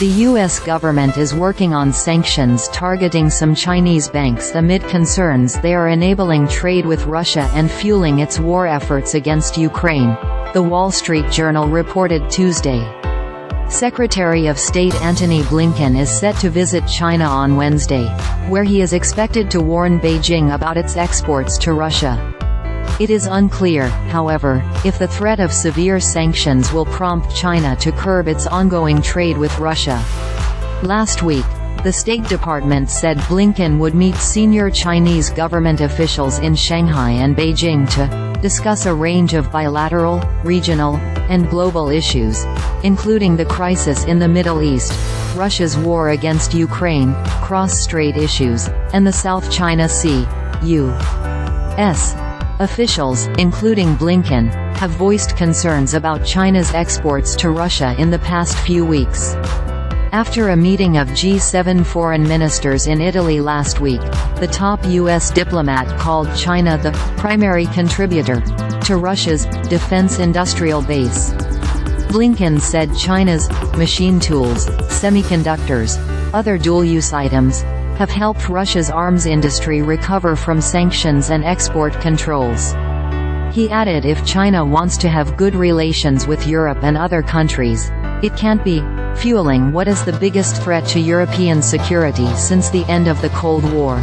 The U.S. government is working on sanctions targeting some Chinese banks amid concerns they are enabling trade with Russia and fueling its war efforts against Ukraine, The Wall Street Journal reported Tuesday. Secretary of State Antony Blinken is set to visit China on Wednesday, where he is expected to warn Beijing about its exports to Russia. It is unclear, however, if the threat of severe sanctions will prompt China to curb its ongoing trade with Russia. Last week, the State Department said Blinken would meet senior Chinese government officials in Shanghai and Beijing to discuss a range of bilateral, regional, and global issues, including the crisis in the Middle East, Russia's war against Ukraine, cross-Strait issues, and the South China Sea. U.S. officials, including Blinken, have voiced concerns about China's exports to Russia in the past few weeks. After a meeting of G7 foreign ministers in Italy last week, the top U.S. diplomat called China the primary contributor to Russia's defense industrial base. Blinken said China's machine tools, semiconductors, other dual-use items, have helped Russia's arms industry recover from sanctions and export controls. He added if China wants to have good relations with Europe and other countries, it can't be fueling what is the biggest threat to European security since the end of the Cold War.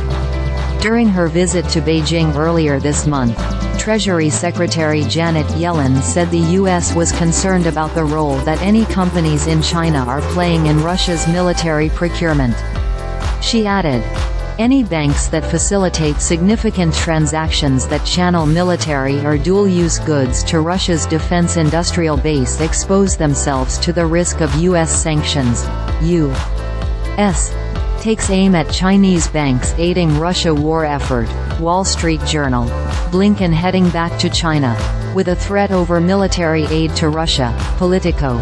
During her visit to Beijing earlier this month, Treasury Secretary Janet Yellen said the U.S. was concerned about the role that any companies in China are playing in Russia's military procurement. She added, "Any banks that facilitate significant transactions that channel military or dual-use goods to Russia's defense industrial base expose themselves to the risk of U.S. sanctions." U.S. takes aim at Chinese banks aiding Russia war effort, Wall Street Journal. Blinken heading back to China, with a threat over military aid to Russia, Politico.